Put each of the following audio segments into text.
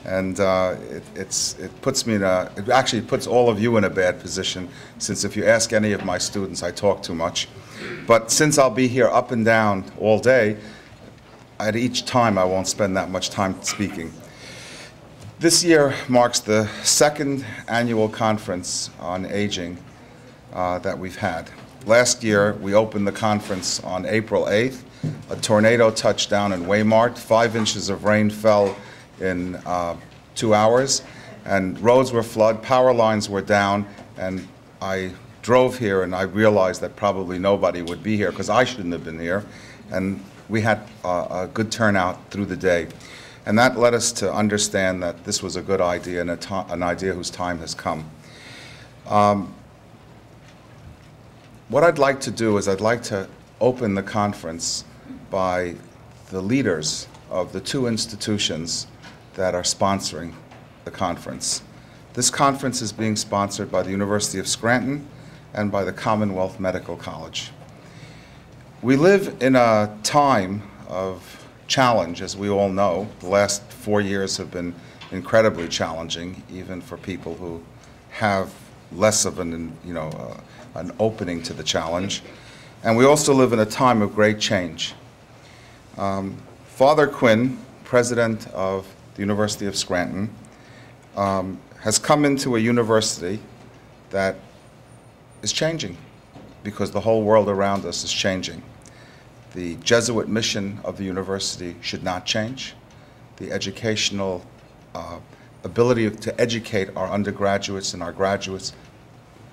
And it puts me in it actually puts all of you in a bad position, since if you ask any of my students, I talk too much. But since I'll be here up and down all day, at each time I won't spend that much time speaking. This year marks the second annual conference on aging that we've had. Last year, we opened the conference on April 8th. A tornado touched down in Waymart. 5 inches of rain fell in 2 hours, and roads were flooded, power lines were down, and I drove here and I realized that probably nobody would be here because I shouldn't have been here, and we had a good turnout through the day. And that led us to understand that this was a good idea and an idea whose time has come. What I'd like to do is I'd like to open the conference by the leaders of the 2 institutions that are sponsoring the conference. This conference is being sponsored by the University of Scranton and by the Commonwealth Medical College. We live in a time of challenge, as we all know. The last 4 years have been incredibly challenging, even for people who have less of an opening to the challenge. And we also live in a time of great change. Father Quinn, president of the University of Scranton, has come into a university that is changing because the whole world around us is changing. The Jesuit mission of the university should not change. The educational ability to educate our undergraduates and our graduates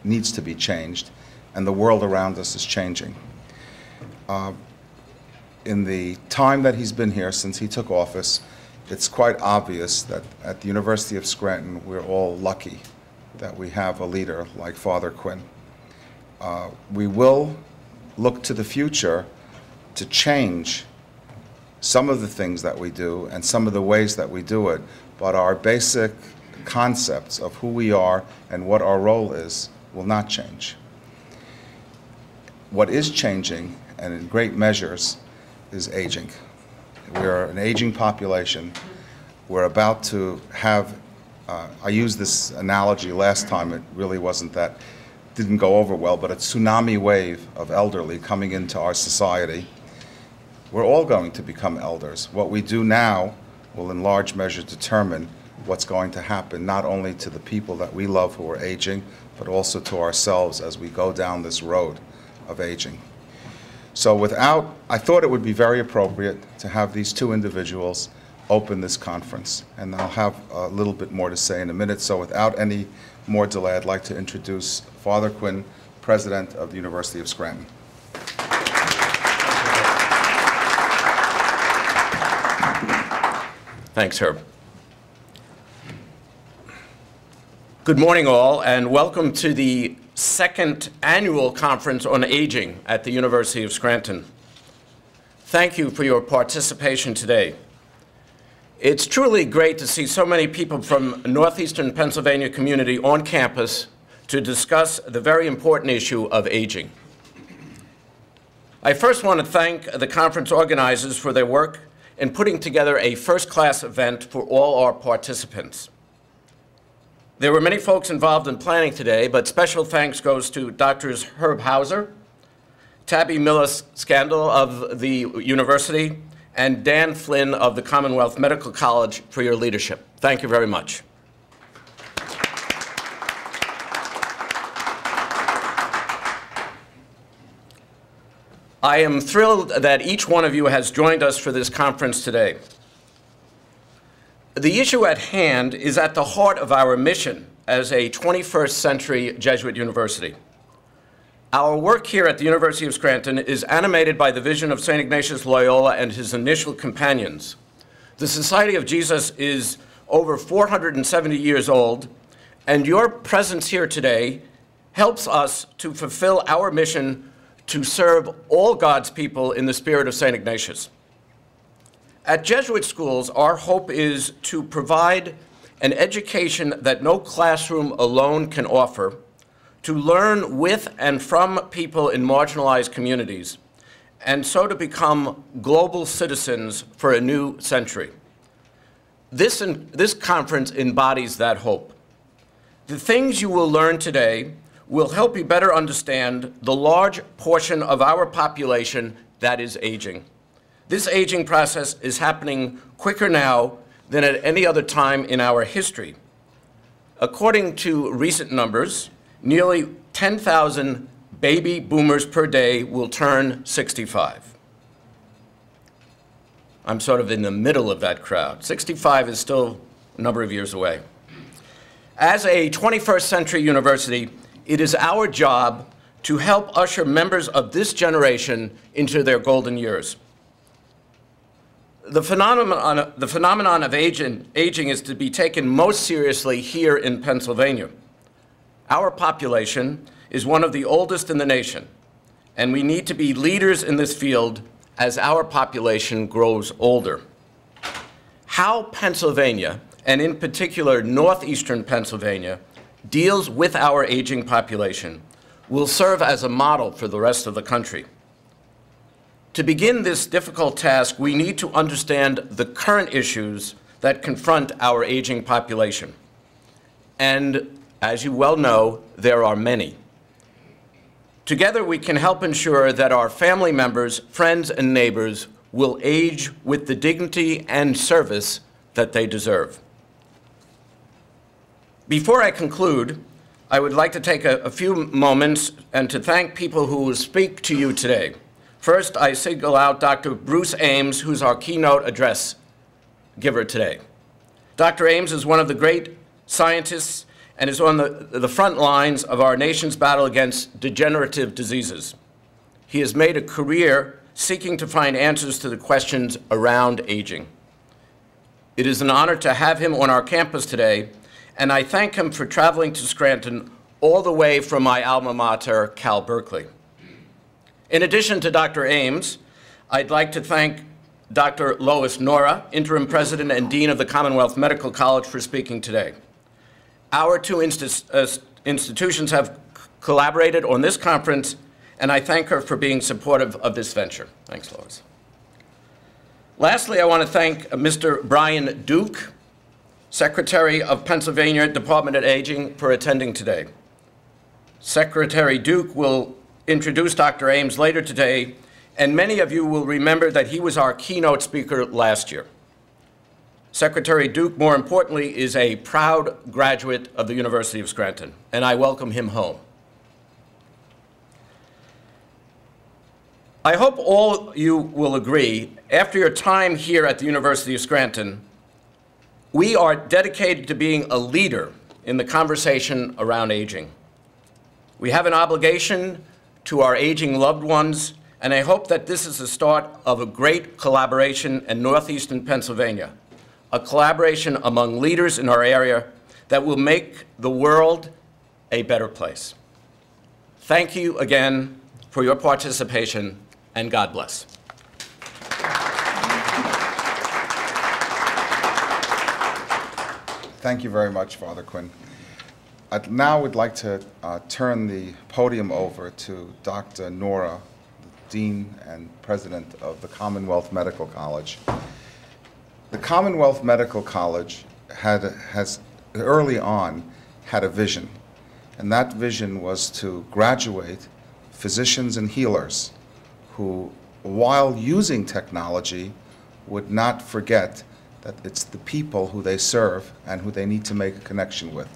needs to be changed, and the world around us is changing. In the time that he's been here, since he took office, it's quite obvious that at the University of Scranton, we're all lucky that we have a leader like Father Quinn. We will look to the future to change some of the things that we do and some of the ways that we do it, but our basic concepts of who we are and what our role is will not change. What is changing, and in great measures, is aging. We're an aging population. We're about to have, I used this analogy last time, it really didn't go over well, but a tsunami wave of elderly coming into our society. We're all going to become elders. What we do now will in large measure determine what's going to happen, not only to the people that we love who are aging, but also to ourselves as we go down this road of aging. So I thought it would be very appropriate to have these 2 individuals open this conference, and I'll have a little bit more to say in a minute. So without any more delay, I'd like to introduce Father Quinn, President of the University of Scranton. Thanks, Herb. Good morning, all, and welcome to the 2nd annual conference on aging at the University of Scranton. Thank you for your participation today. It's truly great to see so many people from Northeastern Pennsylvania community on campus to discuss the very important issue of aging. I first want to thank the conference organizers for their work in putting together a first-class event for all our participants. There were many folks involved in planning today, but special thanks goes to Drs. Herb Hauser, Tabby Millis-Scandal of the university, and Dan Flynn of the Commonwealth Medical College for your leadership. Thank you very much. I am thrilled that each one of you has joined us for this conference today. The issue at hand is at the heart of our mission as a 21st century Jesuit university. Our work here at the University of Scranton is animated by the vision of St. Ignatius Loyola and his initial companions. The Society of Jesus is over 470 years old, and your presence here today helps us to fulfill our mission to serve all God's people in the spirit of St. Ignatius. At Jesuit schools, our hope is to provide an education that no classroom alone can offer, to learn with and from people in marginalized communities, and so to become global citizens for a new century. This conference embodies that hope. The things you will learn today will help you better understand the large portion of our population that is aging. This aging process is happening quicker now than at any other time in our history. According to recent numbers, nearly 10,000 baby boomers per day will turn 65. I'm sort of in the middle of that crowd. 65 is still a number of years away. As a 21st century university, it is our job to help usher members of this generation into their golden years. The phenomenon of aging is to be taken most seriously here in Pennsylvania. Our population is one of the oldest in the nation, and we need to be leaders in this field as our population grows older. How Pennsylvania, and in particular northeastern Pennsylvania, deals with our aging population will serve as a model for the rest of the country. To begin this difficult task, we need to understand the current issues that confront our aging population. And as you well know, there are many. Together, we can help ensure that our family members, friends, and neighbors will age with the dignity and service that they deserve. Before I conclude, I would like to take a few moments and to thank people who will speak to you today. First, I single out Dr. Bruce Ames, who's our keynote address giver today. Dr. Ames is one of the great scientists and is on the front lines of our nation's battle against degenerative diseases. He has made a career seeking to find answers to the questions around aging. It is an honor to have him on our campus today, and I thank him for traveling to Scranton all the way from my alma mater, Cal Berkeley. In addition to Dr. Ames, I'd like to thank Dr. Lois Nora, Interim President and Dean of the Commonwealth Medical College, for speaking today. Our two institutions have collaborated on this conference, and I thank her for being supportive of this venture. Thanks, Lois. Lastly, I want to thank Mr. Brian Duke, Secretary of Pennsylvania Department of Aging, for attending today. Secretary Duke will introduce Dr. Ames later today, and many of you will remember that he was our keynote speaker last year. Secretary Duke, more importantly, is a proud graduate of the University of Scranton, and I welcome him home. I hope all you will agree, after your time here at the University of Scranton, we are dedicated to being a leader in the conversation around aging. We have an obligation to our aging loved ones, and I hope that this is the start of a great collaboration in northeastern Pennsylvania, a collaboration among leaders in our area that will make the world a better place. Thank you again for your participation, and God bless. Thank you very much, Father Quinn. I now would like to turn the podium over to Dr. Nora, Dean and President of the Commonwealth Medical College. The Commonwealth Medical College has early on had a vision, and that vision was to graduate physicians and healers who, while using technology, would not forget that it's the people who they serve and who they need to make a connection with.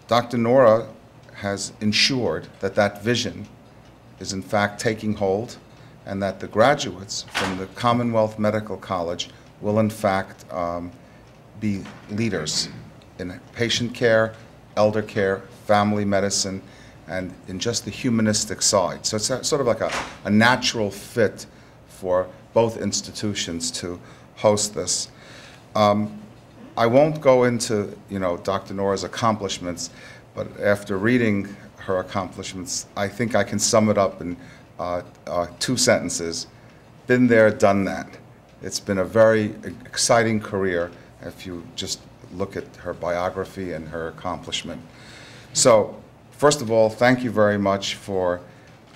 Dr. Nora has ensured that that vision is in fact taking hold, and that the graduates from the Commonwealth Medical College will in fact be leaders in patient care, elder care, family medicine, and in just the humanistic side. So it's sort of like a natural fit for both institutions to host this. I won't go into, Dr. Nora's accomplishments, but after reading her accomplishments, I think I can sum it up in 2 sentences. Been there, done that. It's been a very exciting career if you just look at her biography and her accomplishment. So, first of all, thank you very much for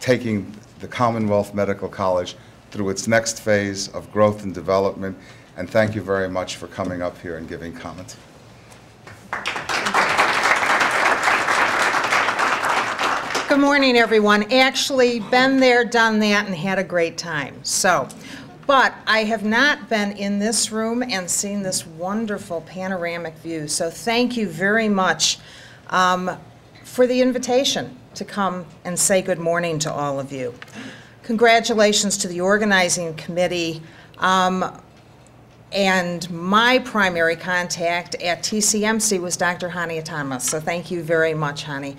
taking the Commonwealth Medical College through its next phase of growth and development, And thank you very much for coming up here and giving comment. Good morning, everyone. Actually, been there, done that, and had a great time. But I have not been in this room and seen this wonderful panoramic view. So thank you very much for the invitation to come and say good morning to all of you. Congratulations to the organizing committee. And my primary contact at TCMC was Dr. Hani Atama. So thank you very much, Hani.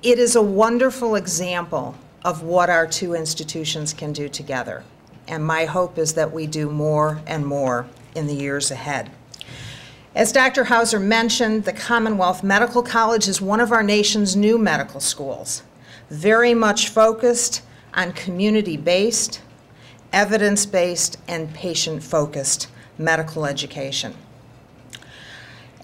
It is a wonderful example of what our two institutions can do together. And my hope is that we do more and more in the years ahead. As Dr. Hauser mentioned, the Commonwealth Medical College is one of our nation's new medical schools, very much focused on community-based, evidence-based, and patient-focused medical education.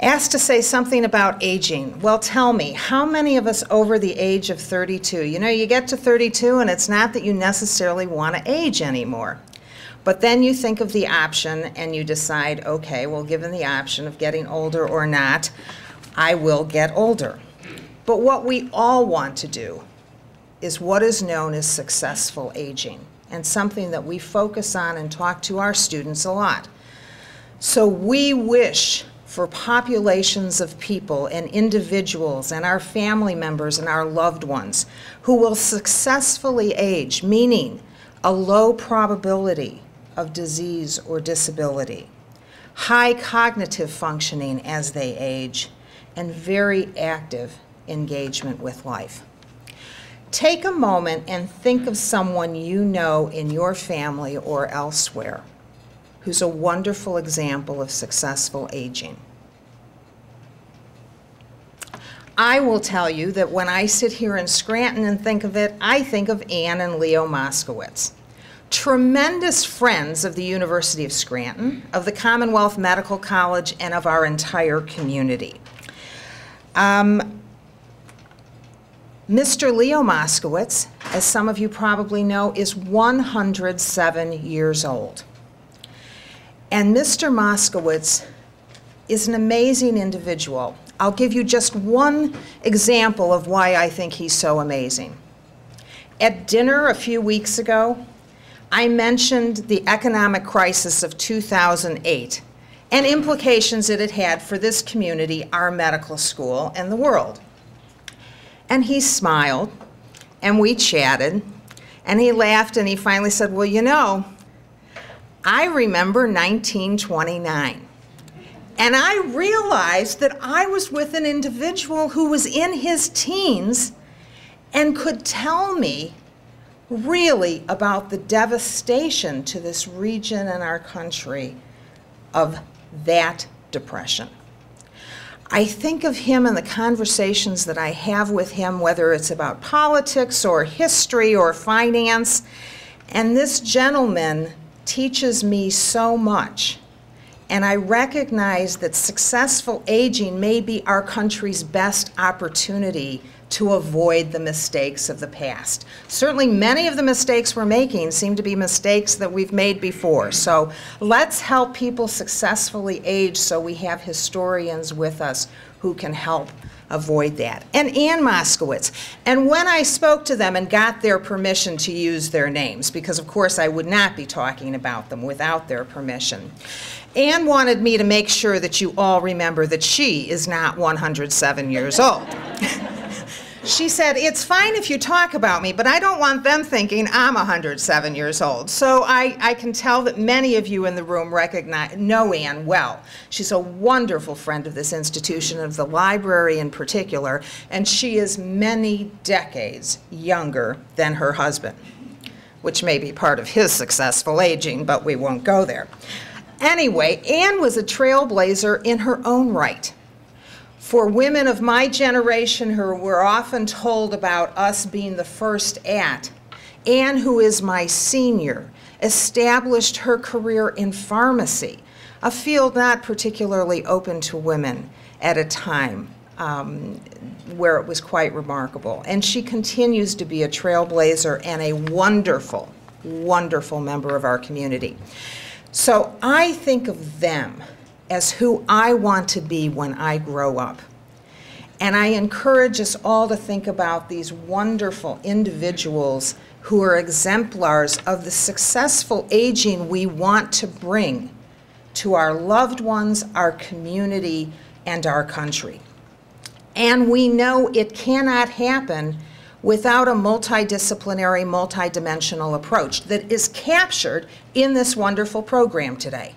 Asked to say something about aging. Well, tell me, how many of us over the age of 32? You know, you get to 32 and it's not that you necessarily want to age anymore. But then you think of the option and you decide, okay, well, given the option of getting older or not, I will get older. But what we all want to do is what is known as successful aging, and something that we focus on and talk to our students a lot. So we wish for populations of people and individuals and our family members and our loved ones who will successfully age, meaning a low probability of disease or disability, high cognitive functioning as they age, and very active engagement with life. Take a moment and think of someone you know in your family or elsewhere who's a wonderful example of successful aging. I will tell you that when I sit here in Scranton and think of it, I think of Ann and Leo Moskowitz, tremendous friends of the University of Scranton, of the Commonwealth Medical College, and of our entire community. Mr. Leo Moskowitz, as some of you probably know, is 107 years old. And Mr. Moskowitz is an amazing individual. I'll give you just one example of why I think he's so amazing. At dinner a few weeks ago, I mentioned the economic crisis of 2008 and implications it had had for this community, our medical school, and the world. And he smiled, and we chatted, and he laughed, and he finally said, well, you know, I remember 1929. And I realized that I was with an individual who was in his teens and could tell me really about the devastation to this region and our country of that depression. I think of him and the conversations that I have with him, whether it's about politics or history or finance, and this gentleman teaches me so much. And I recognize that successful aging may be our country's best opportunity to avoid the mistakes of the past. Certainly many of the mistakes we're making seem to be mistakes that we've made before. So let's help people successfully age so we have historians with us who can help avoid that. And Ann Moskowitz. And when I spoke to them and got their permission to use their names, because of course I would not be talking about them without their permission, Ann wanted me to make sure that you all remember that she is not 107 years old. She said, it's fine if you talk about me, but I don't want them thinking I'm 107 years old. So I can tell that many of you in the room know Ann well. She's a wonderful friend of this institution, of the library in particular, and she is many decades younger than her husband, which may be part of his successful aging, but we won't go there. Anyway, Ann was a trailblazer in her own right. For women of my generation who were often told about us being the first at, Ann, who is my senior, established her career in pharmacy, a field not particularly open to women at a time where it was quite remarkable. And she continues to be a trailblazer and a wonderful wonderful member of our community. So I think of them as who I want to be when I grow up. And I encourage us all to think about these wonderful individuals who are exemplars of the successful aging we want to bring to our loved ones, our community, and our country. And we know it cannot happen without a multidisciplinary, multidimensional approach that is captured in this wonderful program today.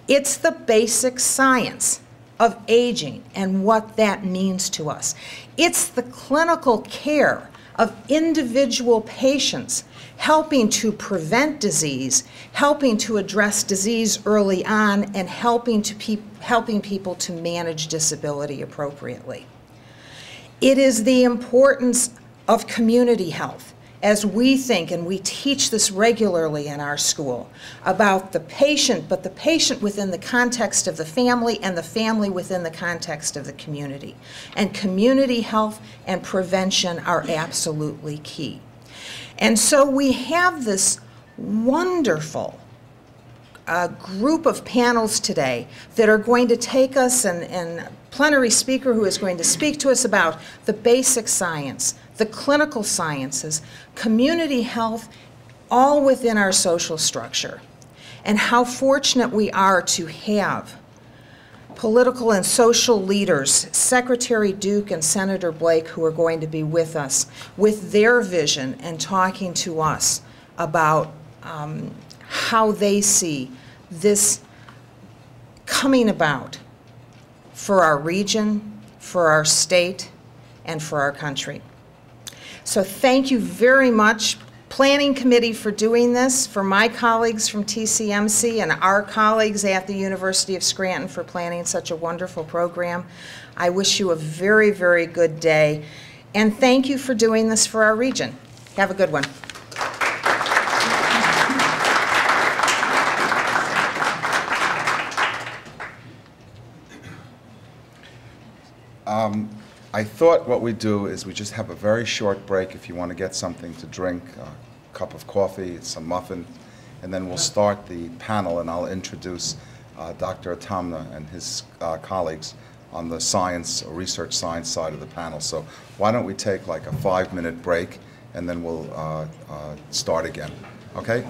It's the basic science of aging and what that means to us. It's the clinical care of individual patients, helping to prevent disease, helping to address disease early on, and helping people to manage disability appropriately. It is the importance of community health, as we think, and we teach this regularly in our school, about the patient, but the patient within the context of the family and the family within the context of the community. And community health and prevention are absolutely key. And so we have this wonderful group of panels today that are going to take us, and plenary speaker who is going to speak to us about the basic science, the clinical sciences, community health, all within our social structure, and how fortunate we are to have political and social leaders, Secretary Duke and Senator Blake, who are going to be with us with their vision and talking to us about how they see this coming about for our region, for our state, and for our country. So thank you very much, Planning Committee, for doing this, for my colleagues from TCMC and our colleagues at the University of Scranton for planning such a wonderful program. I wish you a very, very good day, and thank you for doing this for our region. Have a good one. I thought what we do is we just have a very short break if you want to get something to drink, a cup of coffee, some muffin, and then we'll start the panel, and I'll introduce Dr. Atamna and his colleagues on the science or research science side of the panel. So why don't we take like a 5-minute break, and then we'll start again, okay?